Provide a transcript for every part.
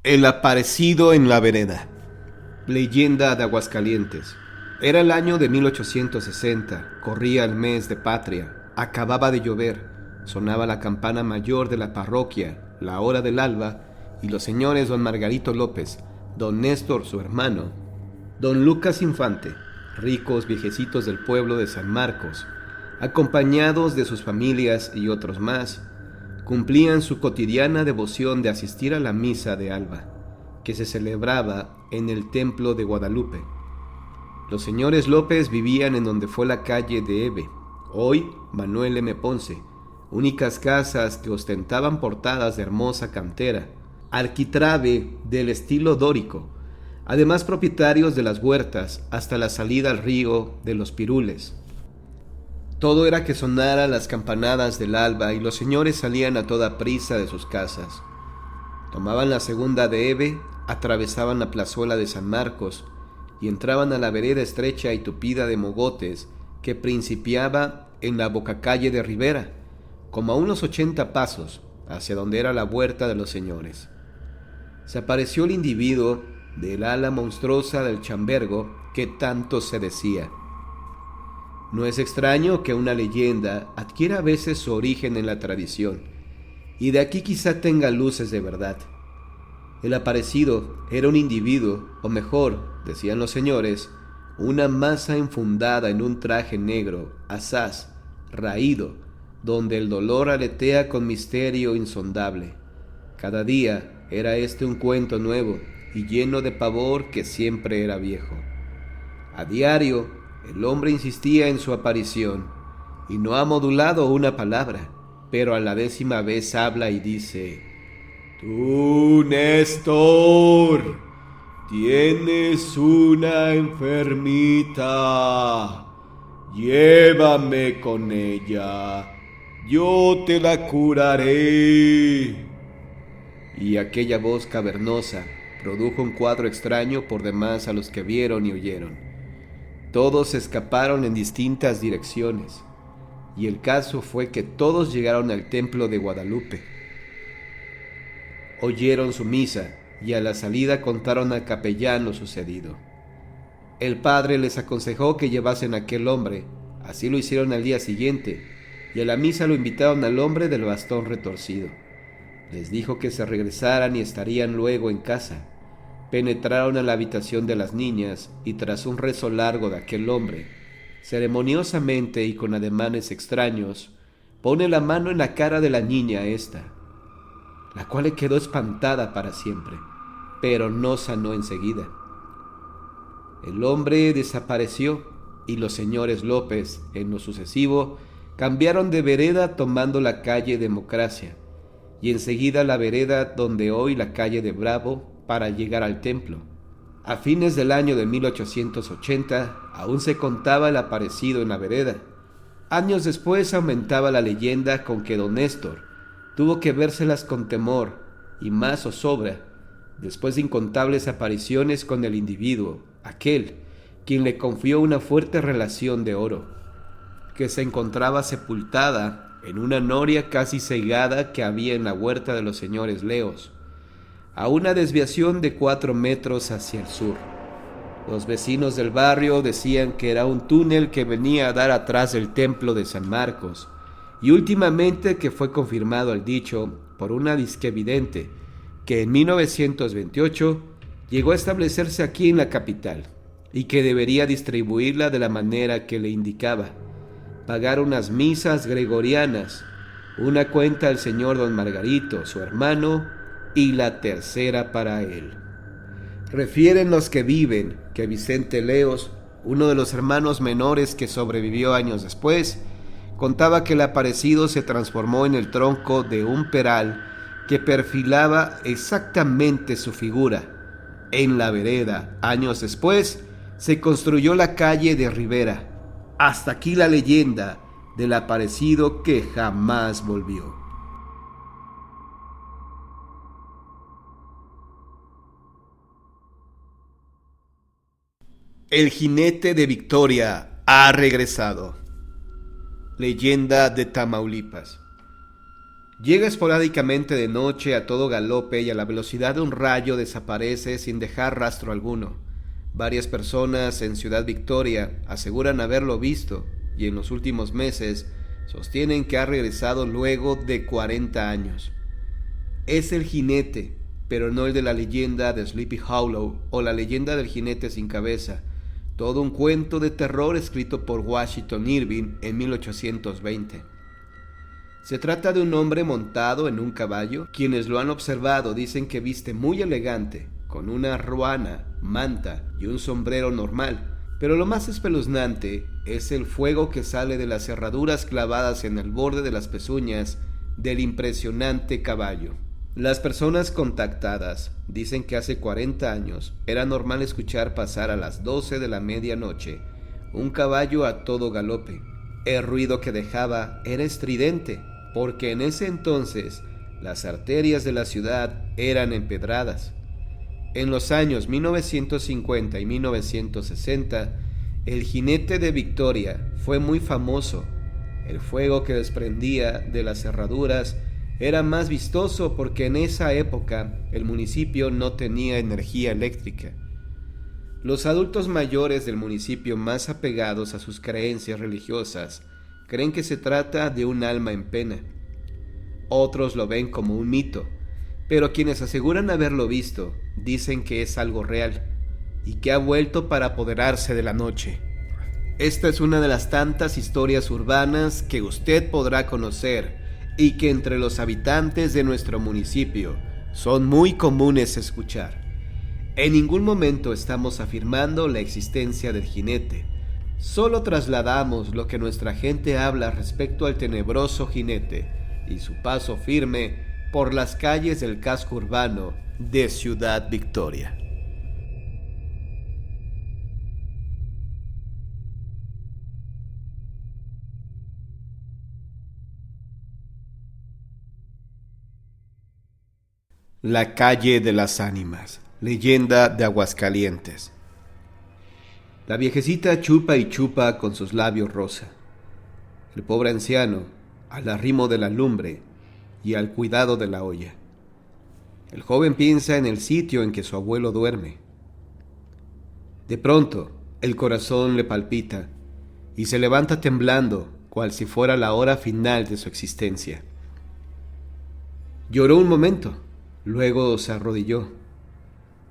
El aparecido en la vereda. Leyenda de Aguascalientes. Era el año de 1860, corría el mes de patria, acababa de llover, sonaba la campana mayor de la parroquia, la hora del alba, y los señores don Margarito López, don Néstor su hermano, don Lucas Infante, ricos viejecitos del pueblo de San Marcos, acompañados de sus familias y otros más, cumplían su cotidiana devoción de asistir a la misa de alba, que se celebraba en el templo de Guadalupe. Los señores López vivían en donde fue la calle de Eve, hoy Manuel M. Ponce, únicas casas que ostentaban portadas de hermosa cantera, arquitrabe del estilo dórico, además propietarios de las huertas hasta la salida al río de los Pirules. Todo era que sonara las campanadas del alba y los señores salían a toda prisa de sus casas. Tomaban la segunda de Eve, atravesaban la plazuela de San Marcos y entraban a la vereda estrecha y tupida de mogotes que principiaba en la bocacalle de Rivera, como a unos 80 pasos hacia donde era la huerta de los señores. Se apareció el individuo del ala monstruosa del chambergo que tanto se decía. No es extraño que una leyenda adquiera a veces su origen en la tradición, y de aquí quizá tenga luces de verdad. El aparecido era un individuo, o mejor, decían los señores, una masa enfundada en un traje negro, asaz, raído, donde el dolor aletea con misterio insondable. Cada día era este un cuento nuevo y lleno de pavor que siempre era viejo. A diario, el hombre insistía en su aparición, y no ha modulado una palabra, pero a la 10ª vez habla y dice: «Tú, Néstor, tienes una enfermita, llévame con ella, yo te la curaré». Y aquella voz cavernosa produjo un cuadro extraño por demás a los que vieron y oyeron. Todos se escaparon en distintas direcciones, y el caso fue que todos llegaron al templo de Guadalupe. Oyeron su misa y a la salida contaron al capellán lo sucedido. El padre les aconsejó que llevasen a aquel hombre, así lo hicieron al día siguiente, y a la misa lo invitaron al hombre del bastón retorcido. Les dijo que se regresaran y estarían luego en casa. Penetraron a la habitación de las niñas y tras un rezo largo de aquel hombre, ceremoniosamente y con ademanes extraños, pone la mano en la cara de la niña esta, la cual le quedó espantada para siempre, pero no sanó enseguida. El hombre desapareció y los señores López, en lo sucesivo, cambiaron de vereda tomando la calle Democracia y enseguida la vereda donde hoy la calle de Bravo para llegar al templo. A fines del año de 1880 aún se contaba el aparecido en la vereda. Años después aumentaba la leyenda con que don Néstor tuvo que vérselas con temor y más zozobra después de incontables apariciones con el individuo, aquel quien le confió una fuerte relación de oro, que se encontraba sepultada en una noria casi cegada que había en la huerta de los señores Leos, a una desviación de 4 metros hacia el sur. Los vecinos del barrio decían que era un túnel que venía a dar atrás del templo de San Marcos, y últimamente que fue confirmado el dicho por una disquevidente que en 1928 llegó a establecerse aquí en la capital y que debería distribuirla de la manera que le indicaba: pagar unas misas gregorianas, una cuenta al señor don Margarito, su hermano, y la tercera para él. Refieren los que viven que Vicente Leos, uno de los hermanos menores que sobrevivió años después, contaba que el aparecido se transformó en el tronco de un peral que perfilaba exactamente su figura. En la vereda, años después, se construyó la calle de Rivera. Hasta aquí la leyenda del aparecido que jamás volvió. El jinete de Victoria ha regresado. Leyenda de Tamaulipas. Llega esporádicamente de noche a todo galope y a la velocidad de un rayo desaparece sin dejar rastro alguno. Varias personas en Ciudad Victoria aseguran haberlo visto y en los últimos meses sostienen que ha regresado luego de 40 años. Es el jinete, pero no el de la leyenda de Sleepy Hollow o la leyenda del jinete sin cabeza, todo un cuento de terror escrito por Washington Irving en 1820. Se trata de un hombre montado en un caballo. Quienes lo han observado dicen que viste muy elegante, con una ruana, manta y un sombrero normal, pero lo más espeluznante es el fuego que sale de las cerraduras clavadas en el borde de las pezuñas del impresionante caballo. Las personas contactadas dicen que hace 40 años era normal escuchar pasar a las 12 de la medianoche un caballo a todo galope. El ruido que dejaba era estridente, porque en ese entonces las arterias de la ciudad eran empedradas. En los años 1950 y 1960, el jinete de Victoria fue muy famoso. El fuego que desprendía de las cerraduras era más vistoso porque en esa época el municipio no tenía energía eléctrica. Los adultos mayores del municipio más apegados a sus creencias religiosas creen que se trata de un alma en pena. Otros lo ven como un mito, pero quienes aseguran haberlo visto dicen que es algo real y que ha vuelto para apoderarse de la noche. Esta es una de las tantas historias urbanas que usted podrá conocer y que entre los habitantes de nuestro municipio son muy comunes escuchar. En ningún momento estamos afirmando la existencia del jinete. Solo trasladamos lo que nuestra gente habla respecto al tenebroso jinete y su paso firme por las calles del casco urbano de Ciudad Victoria. La calle de las ánimas, leyenda de Aguascalientes. La viejecita chupa y chupa con sus labios rosa. El pobre anciano, al arrimo de la lumbre y al cuidado de la olla. El joven piensa en el sitio en que su abuelo duerme. De pronto, el corazón le palpita y se levanta temblando, cual si fuera la hora final de su existencia. Lloró un momento, luego se arrodilló.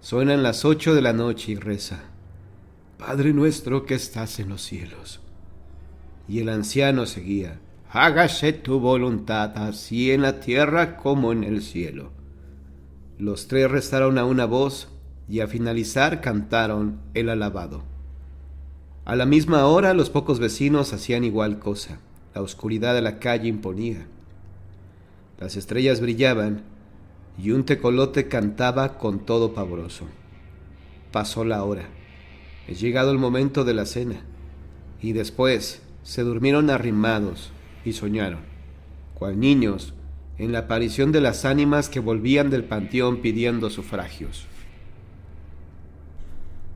Suenan las 8 de la noche y reza: Padre nuestro que estás en los cielos. Y el anciano seguía: Hágase tu voluntad, así en la tierra como en el cielo. Los tres rezaron a una voz y a finalizar cantaron el alabado. A la misma hora los pocos vecinos hacían igual cosa. La oscuridad de la calle imponía. Las estrellas brillaban y un tecolote cantaba con todo pavoroso. Pasó la hora. Es llegado el momento de la cena. Y después se durmieron arrimados y soñaron, cual niños, en la aparición de las ánimas que volvían del panteón pidiendo sufragios.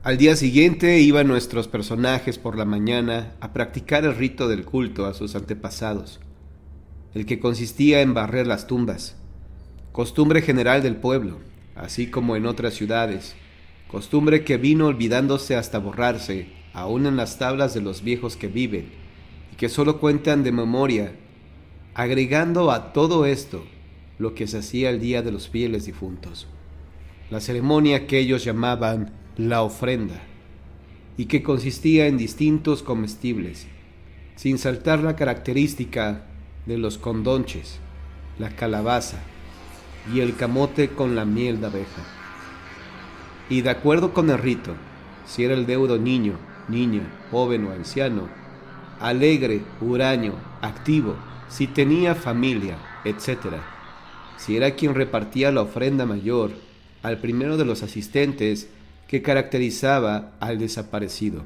Al día siguiente iban nuestros personajes por la mañana a practicar el rito del culto a sus antepasados, el que consistía en barrer las tumbas, costumbre general del pueblo, así como en otras ciudades, costumbre que vino olvidándose hasta borrarse, aún en las tablas de los viejos que viven, y que solo cuentan de memoria, agregando a todo esto lo que se hacía el día de los fieles difuntos, la ceremonia que ellos llamaban la ofrenda, y que consistía en distintos comestibles, sin saltar la característica de los condonches, la calabaza y el camote con la miel de abeja. Y de acuerdo con el rito, si era el deudo niño, niña, joven o anciano, alegre, huraño, activo, si tenía familia, etc. Si era quien repartía la ofrenda mayor al primero de los asistentes que caracterizaba al desaparecido.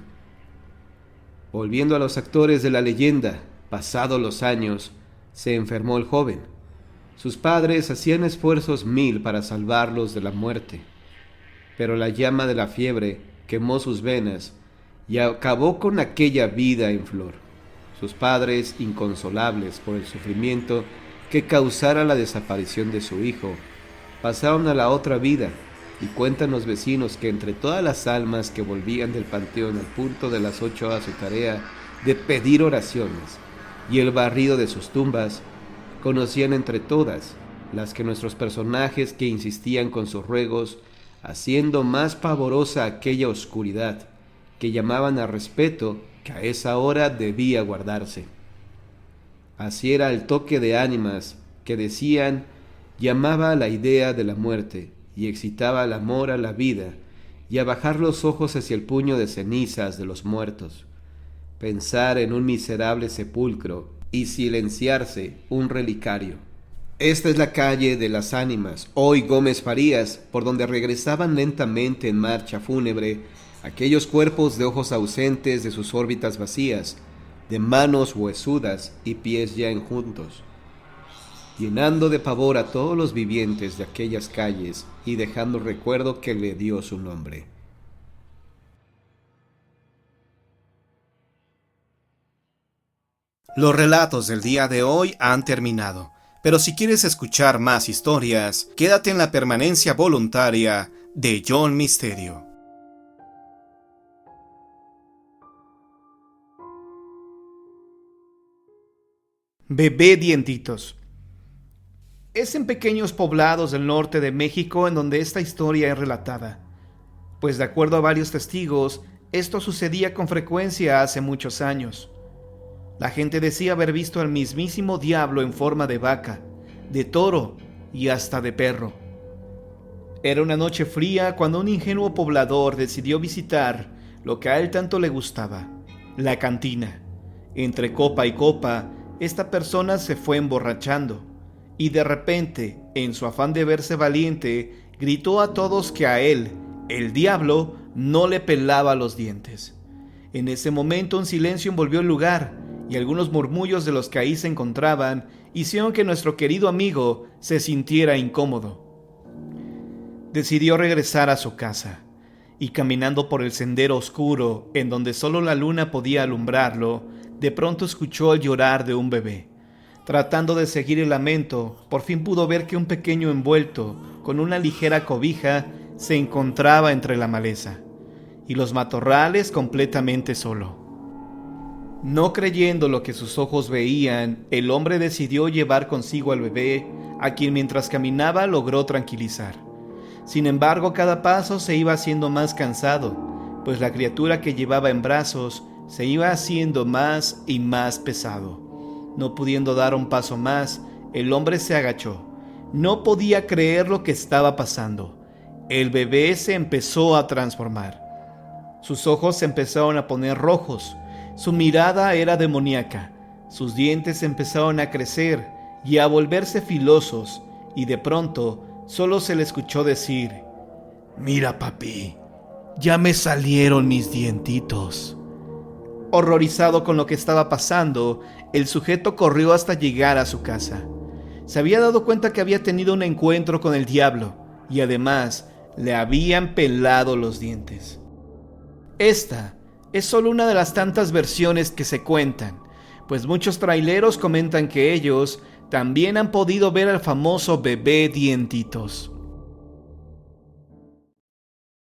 Volviendo a los actores de la leyenda, pasados los años, se enfermó el joven. Sus padres hacían esfuerzos 1000 para salvarlos de la muerte, pero la llama de la fiebre quemó sus venas y acabó con aquella vida en flor. Sus padres, inconsolables por el sufrimiento, que causara la desaparición de su hijo, pasaron a la otra vida, y cuentan los vecinos que entre todas las almas que volvían del panteón al punto de las 8 a su tarea de pedir oraciones y el barrido de sus tumbas, conocían entre todas las que nuestros personajes que insistían con sus ruegos, haciendo más pavorosa aquella oscuridad que llamaban a respeto que a esa hora debía guardarse. Así era el toque de ánimas que decían llamaba a la idea de la muerte y excitaba al amor a la vida y a bajar los ojos hacia el puño de cenizas de los muertos, pensar en un miserable sepulcro y silenciarse un relicario. Esta es la calle de las ánimas, hoy Gómez Farías, por donde regresaban lentamente en marcha fúnebre aquellos cuerpos de ojos ausentes de sus órbitas vacías, de manos huesudas y pies ya enjuntos, llenando de pavor a todos los vivientes de aquellas calles y dejando el recuerdo que le dio su nombre. Los relatos del día de hoy han terminado, pero si quieres escuchar más historias, quédate en la permanencia voluntaria de John Misterio. Bebé Dientitos. Es en pequeños poblados del norte de México en donde esta historia es relatada, pues de acuerdo a varios testigos, esto sucedía con frecuencia hace muchos años. La gente decía haber visto al mismísimo diablo en forma de vaca, de toro y hasta de perro. Era una noche fría cuando un ingenuo poblador decidió visitar lo que a él tanto le gustaba, la cantina. Entre copa y copa, esta persona se fue emborrachando y de repente, en su afán de verse valiente, gritó a todos que a él, el diablo, no le pelaba los dientes. En ese momento un silencio envolvió el lugar y algunos murmullos de los que ahí se encontraban hicieron que nuestro querido amigo se sintiera incómodo. Decidió regresar a su casa y caminando por el sendero oscuro en donde solo la luna podía alumbrarlo, de pronto escuchó el llorar de un bebé. Tratando de seguir el lamento, por fin pudo ver que un pequeño envuelto, con una ligera cobija, se encontraba entre la maleza y los matorrales completamente solo. No creyendo lo que sus ojos veían, el hombre decidió llevar consigo al bebé, a quien mientras caminaba logró tranquilizar. Sin embargo, cada paso se iba haciendo más cansado, pues la criatura que llevaba en brazos se iba haciendo más y más pesado. No pudiendo dar un paso más, el hombre se agachó. No podía creer lo que estaba pasando. El bebé se empezó a transformar. Sus ojos se empezaron a poner rojos. Su mirada era demoníaca. Sus dientes empezaron a crecer y a volverse filosos, y de pronto solo se le escuchó decir: «Mira, papi, ya me salieron mis dientitos». Horrorizado con lo que estaba pasando, el sujeto corrió hasta llegar a su casa. Se había dado cuenta que había tenido un encuentro con el diablo y además le habían pelado los dientes. Esta es solo una de las tantas versiones que se cuentan, pues muchos traileros comentan que ellos también han podido ver al famoso bebé Dientitos.